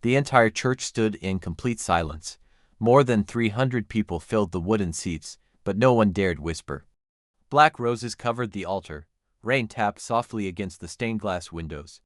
The entire church stood in complete silence. More than 300 people filled the wooden seats, but no one dared whisper. Black roses covered the altar. Rain tapped softly against the stained glass windows.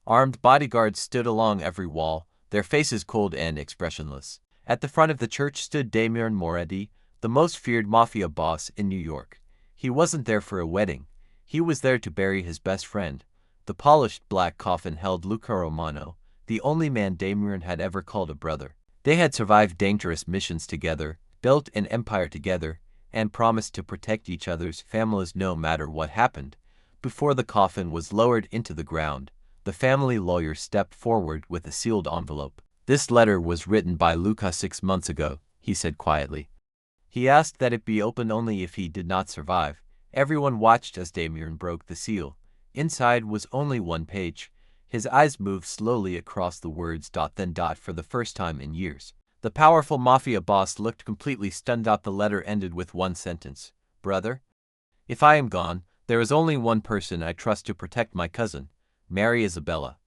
Armed bodyguards stood along every wall, their faces cold and expressionless. At the front of the church stood Damian Moretti, the most feared Mafia boss in New York. He wasn't there for a wedding. He was there to bury his best friend. The polished black coffin held Luca Romano, the only man Damian had ever called a brother. They had survived dangerous missions together, built an empire together, and promised to protect each other's families no matter what happened. Before the coffin was lowered into the ground, the family lawyer stepped forward with a sealed envelope. "This letter was written by Luca 6 months ago," he said quietly. He asked that it be opened only if he did not survive. Everyone watched as Damian broke the seal. Inside was only one page. His eyes moved slowly across the words. Then for the first time in years, the powerful Mafia boss looked completely stunned. The letter ended with one sentence. "Brother, if I am gone, there is only one person I trust to protect my cousin. Marry Isabella.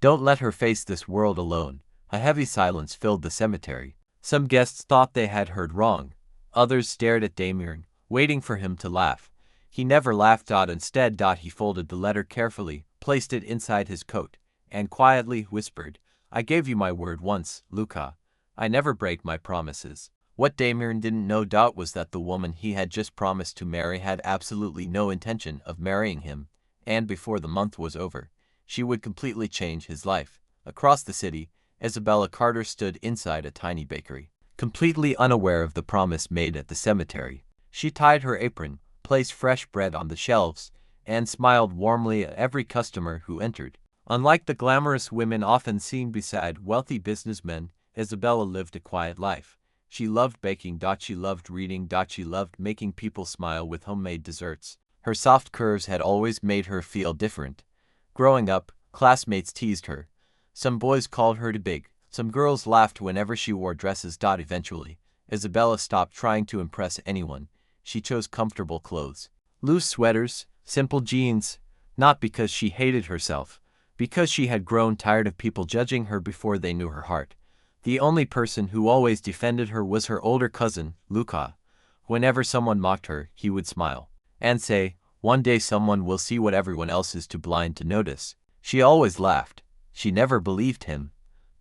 Don't let her face this world alone." A heavy silence filled the cemetery. Some guests thought they had heard wrong. Others stared at Damian, waiting for him to laugh. He never laughed. Instead, he folded the letter carefully, placed it inside his coat, and quietly whispered, "I gave you my word once, Luca. I never break my promises." What Damian didn't know was that the woman he had just promised to marry had absolutely no intention of marrying him, and before the month was over, she would completely change his life. Across the city, Isabella Carter stood inside a tiny bakery, completely unaware of the promise made at the cemetery. She tied her apron, placed fresh bread on the shelves, and smiled warmly at every customer who entered. Unlike the glamorous women often seen beside wealthy businessmen, Isabella lived a quiet life. She loved baking. She loved reading. She loved making people smile with homemade desserts. Her soft curves had always made her feel different. Growing up, classmates teased her. Some boys called her too big. Some girls laughed whenever she wore dresses. Eventually, Isabella stopped trying to impress anyone. She chose comfortable clothes. Loose sweaters, simple jeans, not because she hated herself, because she had grown tired of people judging her before they knew her heart. The only person who always defended her was her older cousin, Luca. Whenever someone mocked her, he would smile and say, "One day someone will see what everyone else is too blind to notice." She always laughed. She never believed him.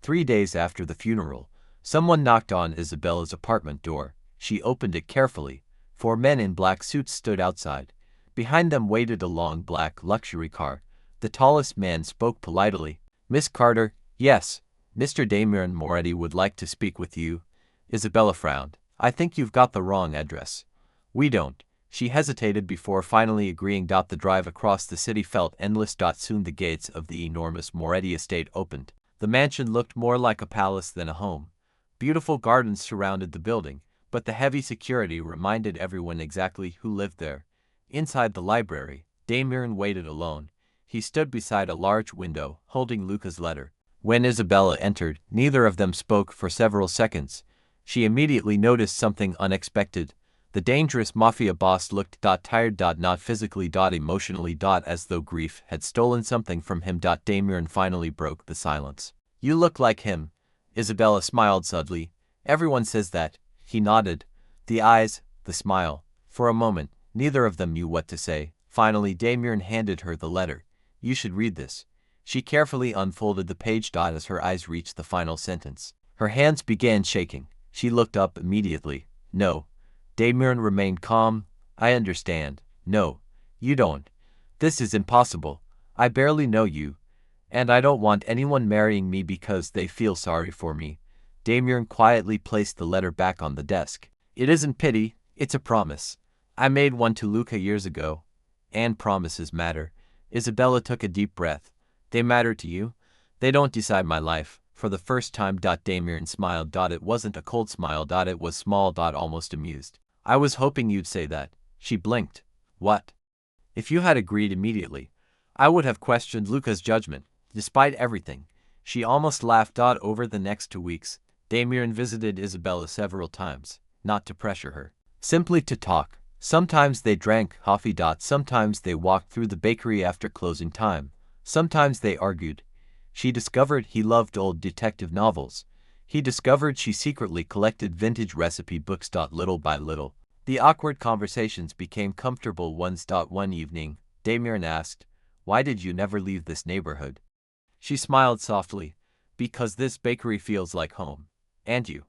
3 days after the funeral, someone knocked on Isabella's apartment door. She opened it carefully. 4 men in black suits stood outside. Behind them waited a long black luxury car. The tallest man spoke politely. "Miss Carter?" "Yes, Mr. Damian Moretti would like to speak with you." Isabella frowned. "I think you've got the wrong address." "We don't." She hesitated before finally agreeing. The drive across the city felt endless. Soon the gates of the enormous Moretti estate opened. The mansion looked more like a palace than a home. Beautiful gardens surrounded the building, but the heavy security reminded everyone exactly who lived there. Inside the library, Damian waited alone. He stood beside a large window, holding Luca's letter. When Isabella entered, neither of them spoke for several seconds. She immediately noticed something unexpected. The dangerous Mafia boss looked tired, not physically, emotionally, as though grief had stolen something from him. Damian finally broke the silence. "You look like him." Isabella smiled subtly. "Everyone says that." He nodded. The eyes, the smile. For a moment, neither of them knew what to say. Finally, Damian handed her the letter. "You should read this." She carefully unfolded the page. As her eyes reached the final sentence, her hands began shaking. She looked up immediately. "No." Damian remained calm. "I understand." "No, you don't. This is impossible. I barely know you. And I don't want anyone marrying me because they feel sorry for me." Damian quietly placed the letter back on the desk. "It isn't pity, it's a promise. I made one to Luca years ago. And promises matter." Isabella took a deep breath. "They matter to you? They don't decide my life." For the first time, Damian smiled. It wasn't a cold smile. It was small, almost amused. "I was hoping you'd say that." She blinked. "What?" "If you had agreed immediately, I would have questioned Luca's judgment. Despite everything." She almost laughed. Over the next 2 weeks, Damian visited Isabella several times, not to pressure her, simply to talk. Sometimes they drank coffee. Sometimes they walked through the bakery after closing time. Sometimes they argued. She discovered he loved old detective novels. He discovered she secretly collected vintage recipe books. Little by little, the awkward conversations became comfortable ones. One evening, Damien asked, "Why did you never leave this neighborhood?" She smiled softly, "Because this bakery feels like home. And you?"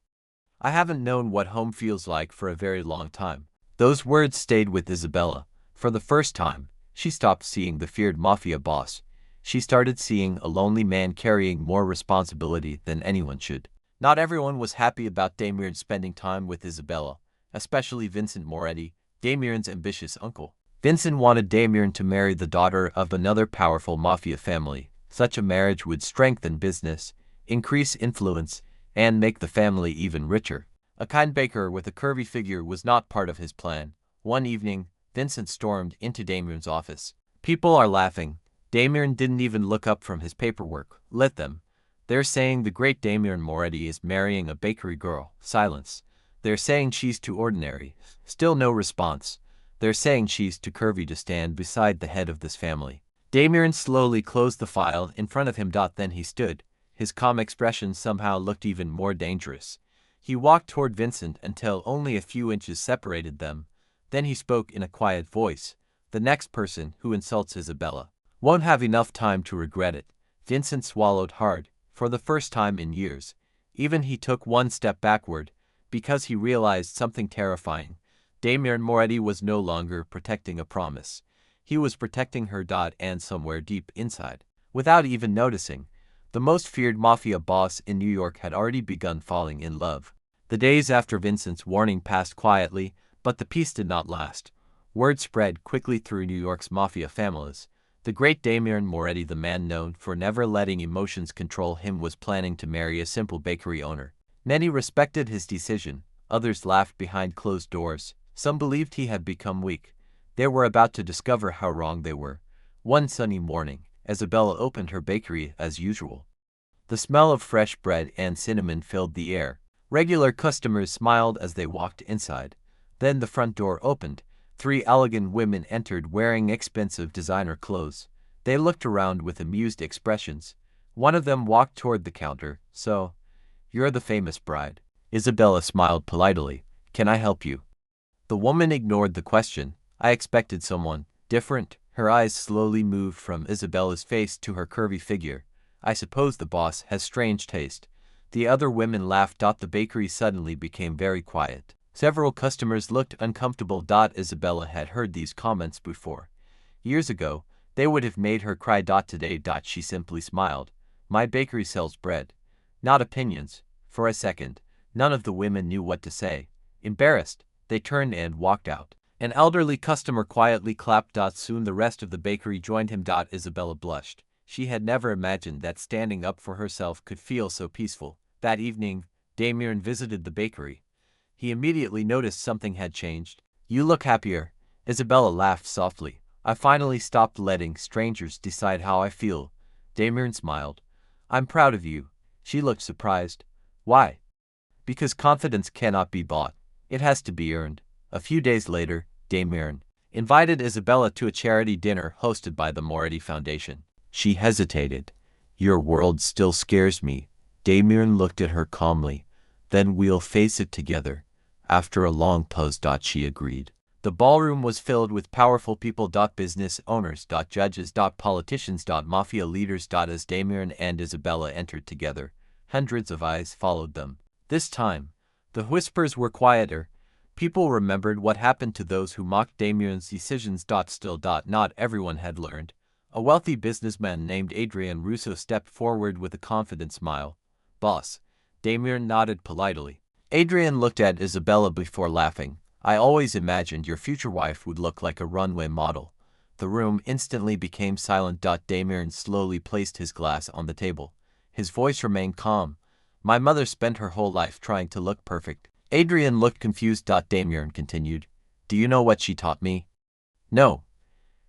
"I haven't known what home feels like for a very long time." Those words stayed with Isabella. For the first time, she stopped seeing the feared mafia boss. She started seeing a lonely man carrying more responsibility than anyone should. Not everyone was happy about Damien spending time with Isabella, especially Vincent Moretti, Damien's ambitious uncle. Vincent wanted Damien to marry the daughter of another powerful mafia family. Such a marriage would strengthen business, increase influence, and make the family even richer. A kind baker with a curvy figure was not part of his plan. One evening, Vincent stormed into Damien's office. "People are laughing." Damien didn't even look up from his paperwork. "Let them. They're saying the great Damien Moretti is marrying a bakery girl." Silence. "They're saying she's too ordinary." Still no response. "They're saying she's too curvy to stand beside the head of this family." Damien slowly closed the file in front of him. Then he stood. His calm expression somehow looked even more dangerous. He walked toward Vincent until only a few inches separated them. Then he spoke in a quiet voice. "The next person who insults Isabella won't have enough time to regret it." Vincent swallowed hard. For the first time in years, even he took one step backward, because he realized something terrifying. Damien Moretti was no longer protecting a promise. He was protecting her. And somewhere deep inside, without even noticing, the most feared mafia boss in New York had already begun falling in love. The days after Vincent's warning passed quietly, but the peace did not last. Word spread quickly through New York's mafia families. The great Damien Moretti, the man known for never letting emotions control him, was planning to marry a simple bakery owner. Many respected his decision, others laughed behind closed doors. Some believed he had become weak. They were about to discover how wrong they were. One sunny morning, Isabella opened her bakery as usual. The smell of fresh bread and cinnamon filled the air. Regular customers smiled as they walked inside. Then the front door opened. 3 elegant women entered wearing expensive designer clothes. They looked around with amused expressions. One of them walked toward the counter. "So, you're the famous bride." Isabella smiled politely. "Can I help you?" The woman ignored the question. "I expected someone different." Her eyes slowly moved from Isabella's face to her curvy figure. "I suppose the boss has strange taste." The other women laughed. The bakery suddenly became very quiet. Several customers looked uncomfortable. Isabella had heard these comments before. Years ago, they would have made her cry. Today, she simply smiled. "My bakery sells bread, not opinions." For a second, none of the women knew what to say. Embarrassed, they turned and walked out. An elderly customer quietly clapped. Soon the rest of the bakery joined him. Isabella blushed. She had never imagined that standing up for herself could feel so peaceful. That evening, Damien visited the bakery. He immediately noticed something had changed. "You look happier." Isabella laughed softly. "I finally stopped letting strangers decide how I feel." Damien smiled. "I'm proud of you." She looked surprised. "Why?" "Because confidence cannot be bought. It has to be earned." A few days later, Damien invited Isabella to a charity dinner hosted by the Moretti Foundation. She hesitated. "Your world still scares me." Damien looked at her calmly. "Then we'll face it together." After a long pause, she agreed. The ballroom was filled with powerful people. Business owners, judges, politicians, mafia leaders. As Damien and Isabella entered together, hundreds of eyes followed them. This time, the whispers were quieter. People remembered what happened to those who mocked Damien's decisions. Still, not everyone had learned. A wealthy businessman named Adrian Russo stepped forward with a confident smile. "Boss." Damien nodded politely. Adrian looked at Isabella before laughing. "I always imagined your future wife would look like a runway model." The room instantly became silent. Damien slowly placed his glass on the table. His voice remained calm. "My mother spent her whole life trying to look perfect." Adrian looked confused. Damien continued. "Do you know what she taught me?" "No."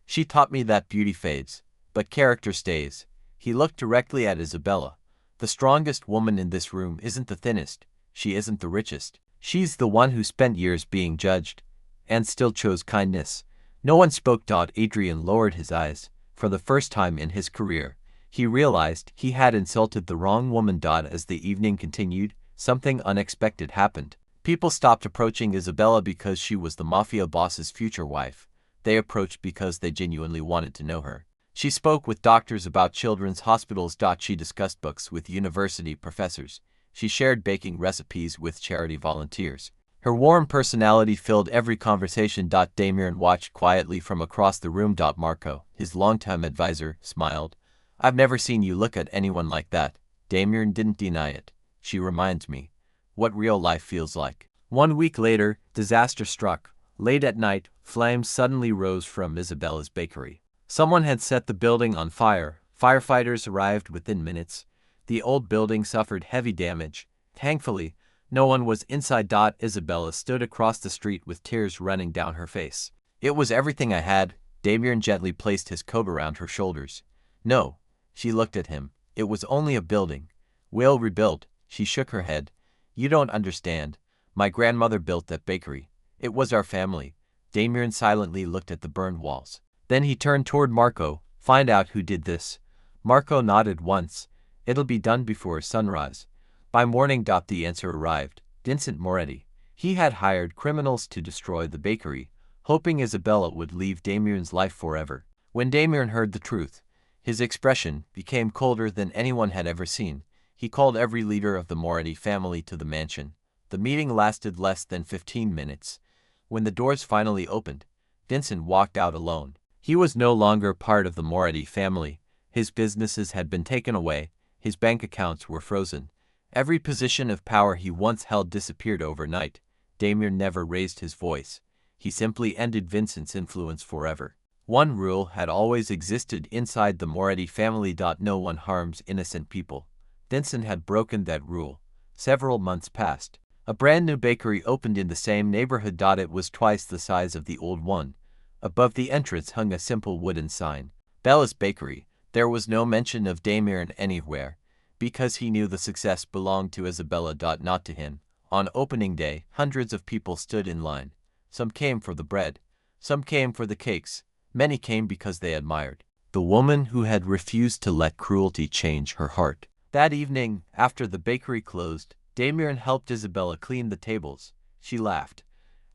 "She taught me that beauty fades, but character stays." He looked directly at Isabella. "The strongest woman in this room isn't the thinnest. She isn't the richest. She's the one who spent years being judged and still chose kindness." No one spoke. Adrian lowered his eyes. For the first time in his career, He realized he had insulted the wrong woman. As the evening continued, something unexpected happened. People stopped approaching Isabella because she was the Mafia boss's future wife. They approached because they genuinely wanted to know her. She spoke with doctors about children's hospitals. She discussed books with university professors. She shared baking recipes with charity volunteers. Her warm personality filled every conversation. Damien watched quietly from across the room. Marco, his longtime advisor, smiled. I've never seen you look at anyone like that. Damien didn't deny it. She reminds me what real life feels like. 1 week later, disaster struck. Late at night, flames suddenly rose from Isabella's bakery. Someone had set the building on fire. Firefighters arrived within minutes. The old building suffered heavy damage. Thankfully, no one was inside. Isabella stood across the street with tears running down her face. It was everything I had. Damien gently placed his coat around her shoulders. No, she looked at him. It was only a building. We'll rebuild. She shook her head. You don't understand. My grandmother built that bakery. It was our family. Damien silently looked at the burned walls. Then he turned toward Marco. Find out who did this. Marco nodded once. It'll be done before sunrise. By morning. The answer arrived. Vincent Moretti. He had hired criminals to destroy the bakery, hoping Isabella would leave Damien's life forever. When Damien heard the truth, his expression became colder than anyone had ever seen. He called every leader of the Moretti family to the mansion. The meeting lasted less than 15 minutes. When the doors finally opened, Vincent walked out alone. He was no longer part of the Moretti family. His businesses had been taken away. His bank accounts were frozen. Every position of power he once held disappeared overnight. Damien never raised his voice. He simply ended Vincent's influence forever. One rule had always existed inside the Moretti family. No one harms innocent people. Vincent had broken that rule. Several months passed. A brand new bakery opened in the same neighborhood. It was twice the size of the old one. Above the entrance hung a simple wooden sign. Bella's Bakery. There was no mention of Damien anywhere, because he knew the success belonged to Isabella. Not to him. On opening day, hundreds of people stood in line. Some came for the bread. Some came for the cakes. Many came because they admired the woman who had refused to let cruelty change her heart. That evening, after the bakery closed, Damien helped Isabella clean the tables. She laughed.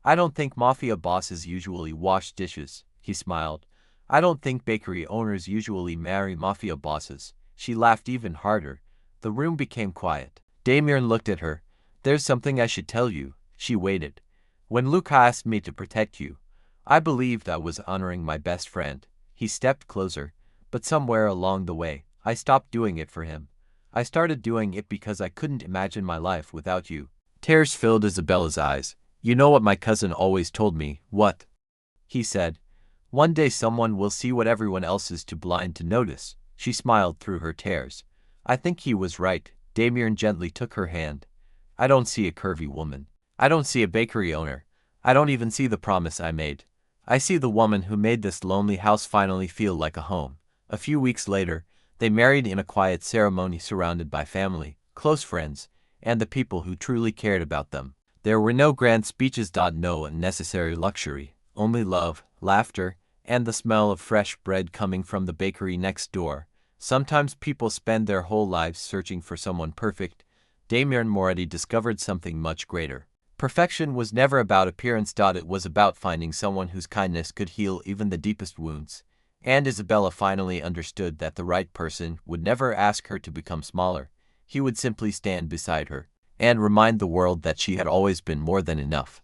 I don't think Mafia bosses usually wash dishes, he smiled. I don't think bakery owners usually marry Mafia bosses. She laughed even harder. The room became quiet. Damien looked at her. There's something I should tell you. She waited. When Luca asked me to protect you, I believed I was honoring my best friend. He stepped closer, but somewhere along the way, I stopped doing it for him. I started doing it because I couldn't imagine my life without you. Tears filled Isabella's eyes. You know what my cousin always told me, what? He said. One day someone will see what everyone else is too blind to notice. She smiled through her tears. I think he was right. Damien gently took her hand. I don't see a curvy woman. I don't see a bakery owner. I don't even see the promise I made. I see the woman who made this lonely house finally feel like a home. A few weeks later, they married in a quiet ceremony surrounded by family, close friends, and the people who truly cared about them. There were no grand speeches. No unnecessary luxury, only love, laughter, and the smell of fresh bread coming from the bakery next door. Sometimes people spend their whole lives searching for someone perfect. Damien Moretti discovered something much greater. Perfection was never about appearance. It was about finding someone whose kindness could heal even the deepest wounds. And Isabella finally understood that the right person would never ask her to become smaller. He would simply stand beside her and remind the world that she had always been more than enough.